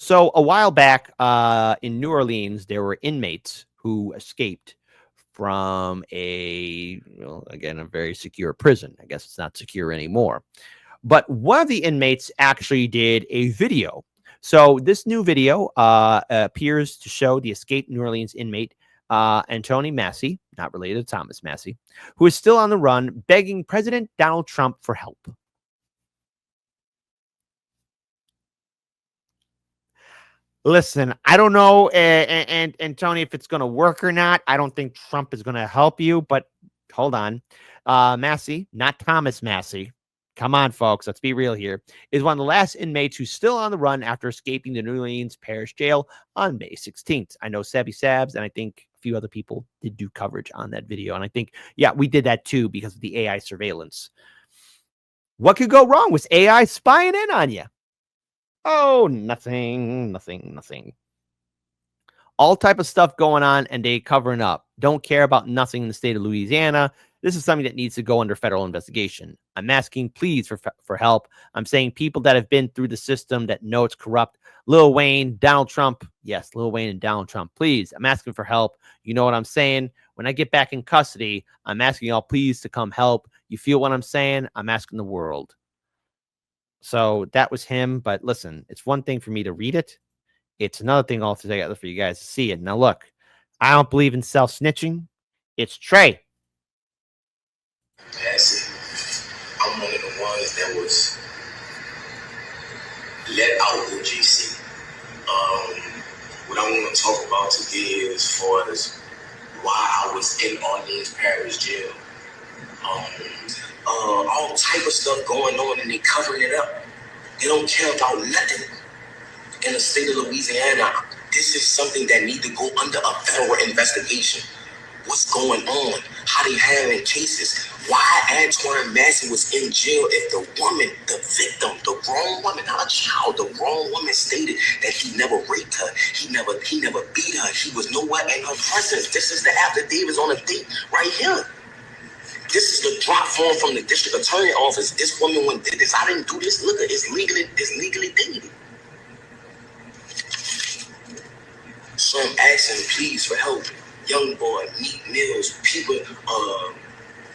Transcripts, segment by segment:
So a while back in New Orleans, there were inmates who escaped from again, a very secure prison. I guess it's not secure anymore. But one of the inmates actually did a video. So this new video appears to show the escaped New Orleans inmate, Antoine Massey, not related to Thomas Massey, who is still on the run, begging President Donald Trump for help. Listen, I don't know, and Tony, if it's going to work or not. I don't think Trump is going to help you, but hold on. Massey, not Thomas Massey. Come on, folks. Let's be real here. Is one of the last inmates who's still on the run after escaping the New Orleans Parish Jail on May 16th. I know Sabby Sabs and I think a few other people did do coverage on that video. And I think, yeah, we did that too because of the AI surveillance. What could go wrong with AI spying in on you? Oh, nothing. All type of stuff going on, and they covering up. Don't care about nothing in the state of Louisiana. This is something that needs to go under federal investigation. I'm asking, please, for help. I'm saying people that have been through the system that know it's corrupt. Lil Wayne, Donald Trump. Yes, Lil Wayne and Donald Trump. Please, I'm asking for help. You know what I'm saying? When I get back in custody, I'm asking y'all please to come help. You feel what I'm saying? I'm asking the world. So that was him. But listen, it's one thing for me to read it. It's another thing altogether for you guys to see it. Now, look, I don't believe in self-snitching. It's Trey. Massey, I'm one of the ones that was let out of GC. What I want to talk about today as far as why I was in Orleans Parish Jail. All type of stuff going on and they covering it up. They don't care about nothing in the state of Louisiana. This is something that needs to go under a federal investigation. What's going on? How they having cases? Why Antoine Massey was in jail if the woman, the victim, the grown woman, not a child, the grown woman stated that he never raped her. He never beat her. He was nowhere in her presence. This is the affidavits on the date right here. This is the drop form from the district attorney office. This woman went did this. I didn't do this. Look, it's legally dated. So I'm asking, please, for help. Young boy, Meat Mills, people,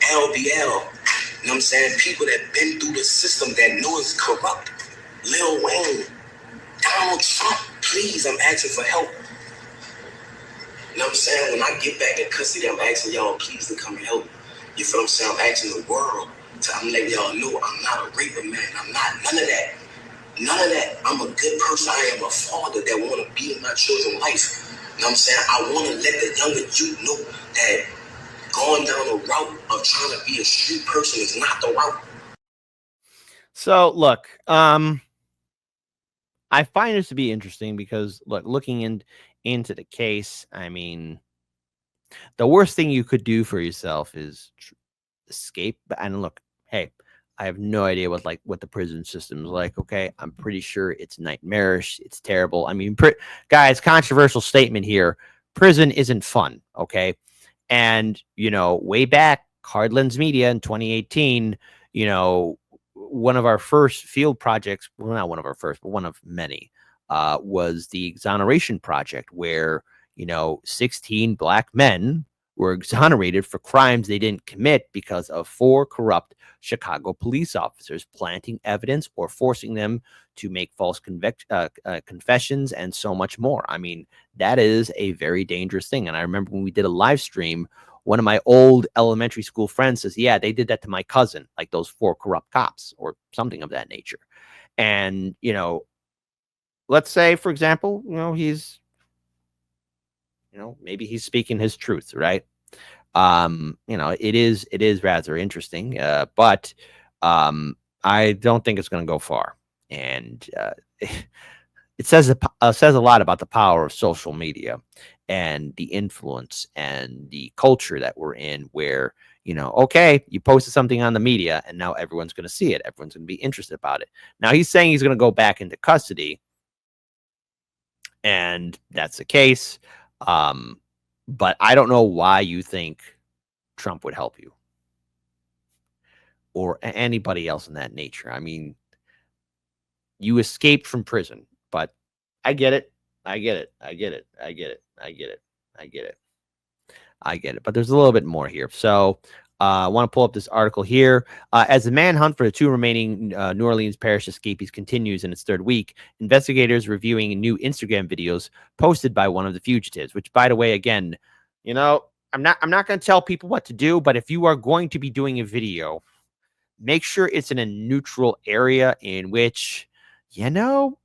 LBL, you know what I'm saying? People that been through the system that know it's corrupt. Lil Wayne, Donald Trump, please, I'm asking for help. You know what I'm saying? When I get back in custody, I'm asking y'all, please, to come and help. You feel what I'm saying? I'm asking the world I'm letting y'all know I'm not a raper, man. I'm not, none of that. None of that. I'm a good person. I am a father that want to be in my children's life. You know what I'm saying? I want to let the younger youth know that going down the route of trying to be a street person is not the route. So, look, I find this to be interesting because, look, looking into the case, I mean, the worst thing you could do for yourself is escape. And look, hey, I have no idea what the prison system is like. Okay, I'm pretty sure it's nightmarish. It's terrible. I mean, guys, controversial statement here. Prison isn't fun. Okay, and way back, Cardlan's Media in 2018. One of our first field projects. Well, not one of our first, but one of many. Was the Exoneration Project, where 16 black men were exonerated for crimes they didn't commit because of 4 corrupt Chicago police officers planting evidence or forcing them to make false confessions and so much more. I mean, that is a very dangerous thing. And I remember when we did a live stream, one of my old elementary school friends says, yeah, they did that to my cousin, like those 4 corrupt cops or something of that nature. And, let's say, for example, he's maybe he's speaking his truth, right? It is rather interesting, but I don't think it's going to go far. And it says a lot about the power of social media and the influence and the culture that we're in, where okay, you posted something on the media and now everyone's going to see it, everyone's going to be interested about it. Now he's saying he's going to go back into custody, and that's the case. But I don't know why you think Trump would help you or anybody else in that nature. I mean, you escaped from prison, but I get it. I get it. I get it. I get it. I get it. I get it. I get it. But there's a little bit more here. So I want to pull up this article here. As the manhunt for the two remaining New Orleans parish escapees continues in its third week, investigators reviewing new Instagram videos posted by one of the fugitives, which, by the way, again, you know, I'm not going to tell people what to do, but if you are going to be doing a video, make sure it's in a neutral area in which, you know,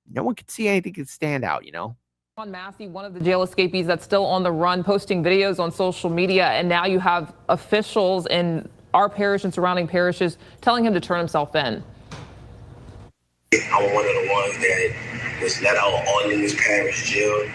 no one can see anything can stand out, you know. Antoine Massey, one of the jail escapees that's still on the run, posting videos on social media, and now you have officials in our parish and surrounding parishes telling him to turn himself in. I'm one of the ones that was let out of Orleans Parish Jail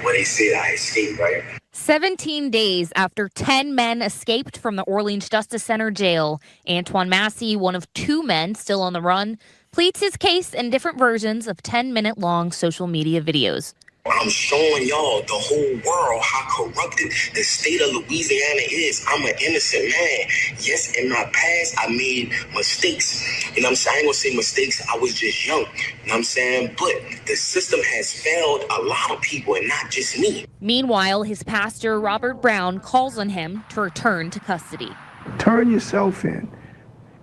where they said I escaped, right? 17 days after 10 men escaped from the Orleans Justice Center jail, Antoine Massey, one of two men still on the run, pleads his case in different versions of 10-minute-long social media videos. I'm showing y'all, the whole world, how corrupted the state of Louisiana is. I'm an innocent man. Yes, in my past, I made mistakes. You know what I'm saying? I ain't gonna say mistakes. I was just young. You know what I'm saying? But the system has failed a lot of people and not just me. Meanwhile, his pastor, Robert Brown, calls on him to return to custody. Turn yourself in.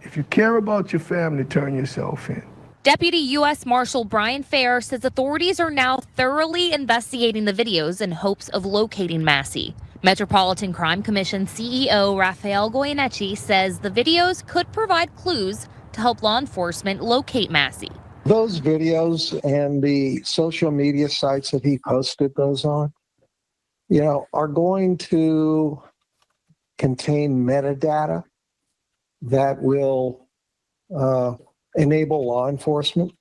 If you care about your family, turn yourself in. Deputy U.S. Marshal Brian Fair says authorities are now thoroughly investigating the videos in hopes of locating Massey. Metropolitan Crime Commission CEO Rafael Goyeneche says the videos could provide clues to help law enforcement locate Massey. Those videos and the social media sites that he posted those on, you know, are going to contain metadata that will enable law enforcement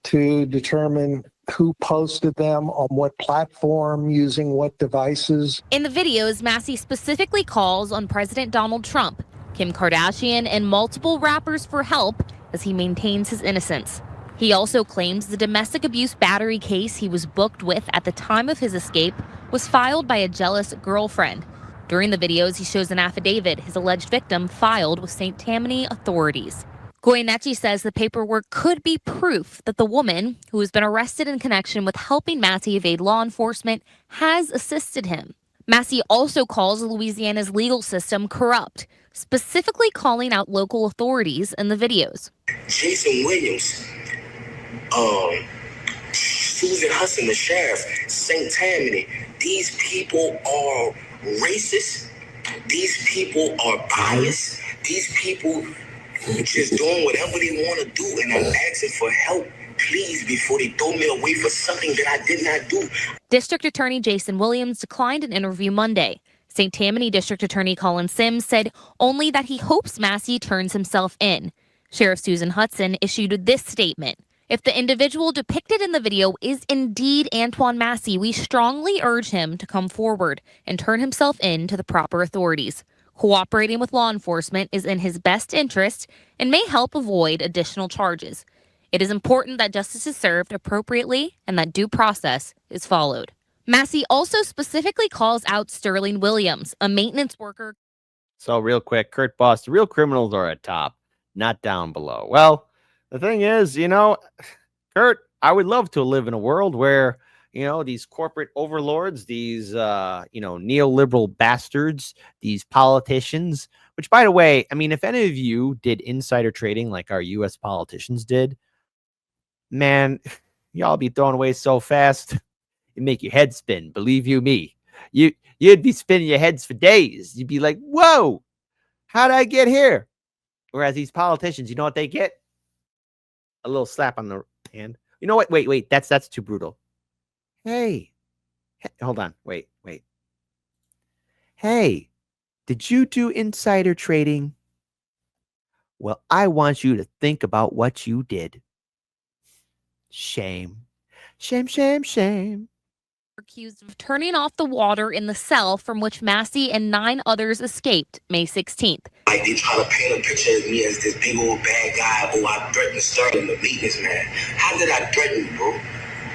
to determine who posted them, on what platform, using what devices. In the videos, Massey specifically calls on President Donald Trump, Kim Kardashian, and multiple rappers for help as he maintains his innocence. He also claims the domestic abuse battery case he was booked with at the time of his escape was filed by a jealous girlfriend. During the videos, he shows an affidavit his alleged victim filed with St. Tammany authorities. Goyeneche says the paperwork could be proof that the woman, who has been arrested in connection with helping Massey evade law enforcement, has assisted him. Massey also calls Louisiana's legal system corrupt, specifically calling out local authorities in the videos. Jason Williams, Susan Hudson, the sheriff, St. Tammany, these people are racist. These people are biased. These people just doing whatever they want to do, and I'm asking for help, please, before they throw me away for something that I did not do. District Attorney Jason Williams declined an interview Monday. St. Tammany District Attorney Colin Sims said only that he hopes Massey turns himself in. Sheriff Susan Hudson issued this statement. If the individual depicted in the video is indeed Antoine Massey, we strongly urge him to come forward and turn himself in to the proper authorities. Cooperating with law enforcement is in his best interest and may help avoid additional charges. It is important that justice is served appropriately and that due process is followed. Massey also specifically calls out Sterling Williams, a maintenance worker. So real quick, Kurt Boss, the real criminals are at top, not down below. Well, the thing is, you know, Kurt, I would love to live in a world where, you know, these corporate overlords, these, neoliberal bastards, these politicians, which, by the way, I mean, if any of you did insider trading like our U.S. politicians did, man, y'all be thrown away so fast, it make your head spin. Believe you me, you'd be spinning your heads for days. You'd be like, whoa, how'd I get here? Whereas these politicians, you know what they get? A little slap on the hand. You know what? Wait, that's too brutal. Hey, hold on. Wait. Hey, did you do insider trading? Well, I want you to think about what you did. Shame. Shame. Accused of turning off the water in the cell from which Massey and 9 others escaped May 16th. Like, they try to paint a picture of me as this big old bad guy. Oh, I threatened Sterling, the maintenance man. How did I threaten you, bro?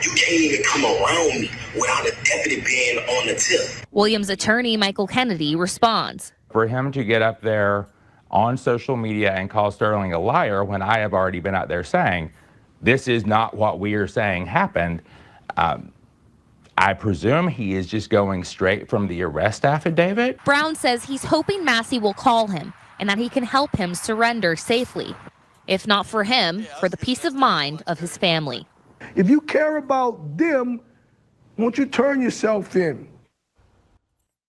You can't even come around me without a deputy being on the tip. Williams' attorney, Michael Kennedy, responds. For him to get up there on social media and call Sterling a liar when I have already been out there saying this is not what we are saying happened. I presume he is just going straight from the arrest affidavit. Brown says he's hoping Massey will call him and that he can help him surrender safely. If not for him, for the peace of mind of his family. If you care about them, won't you turn yourself in?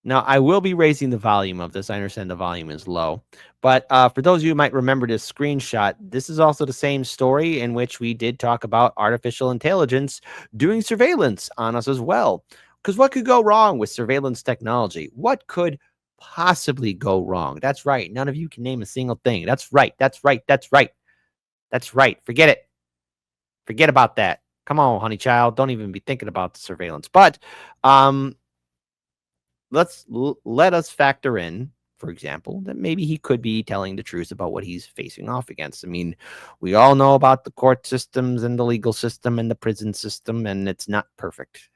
Now, I will be raising the volume of this. I understand the volume is low. But for those of you who might remember this screenshot, this is also the same story in which we did talk about artificial intelligence doing surveillance on us as well. Because what could go wrong with surveillance technology? What could possibly go wrong? That's right. None of you can name a single thing. That's right. That's right. That's right. That's right. Forget it. Forget about that. Come on, honey child. Don't even be thinking about the surveillance. But let us factor in, for example, that maybe he could be telling the truth about what he's facing off against. I mean, we all know about the court systems and the legal system and the prison system, and it's not perfect.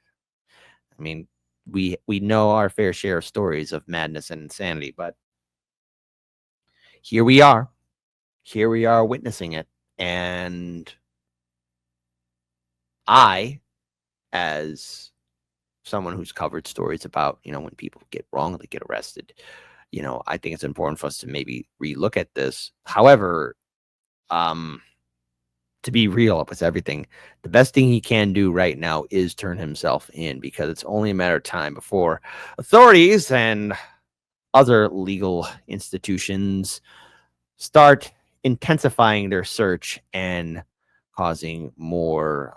I mean, we know our fair share of stories of madness and insanity, but here we are. Here we are witnessing it. And I, as someone who's covered stories about, when people get wrongly get arrested, I think it's important for us to maybe relook at this. However, to be real with everything, the best thing he can do right now is turn himself in, because it's only a matter of time before authorities and other legal institutions start intensifying their search and causing more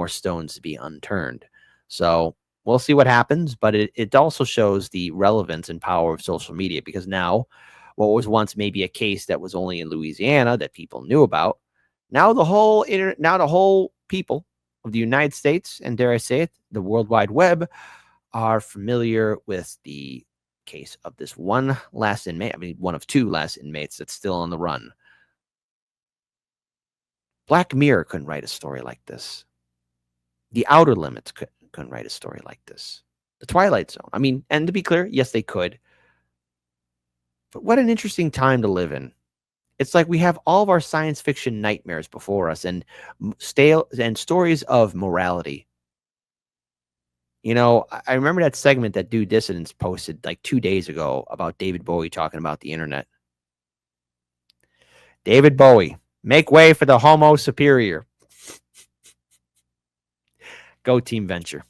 stones to be unturned. So we'll see what happens, but it also shows the relevance and power of social media, because now what was once maybe a case that was only in Louisiana that people knew about, now the whole people of the United States, and dare I say it, the World Wide Web, are familiar with the case of this one last inmate. I mean, one of two last inmates that's still on the run. Black Mirror couldn't write a story like this. The Outer Limits couldn't write a story like this. The Twilight Zone. I mean, and to be clear, yes, they could. But what an interesting time to live in. It's like we have all of our science fiction nightmares before us, and stories of morality. I remember that segment that Dude Dissidents posted like 2 days ago about David Bowie talking about the internet. David Bowie, make way for the Homo superior. Go Team Venture.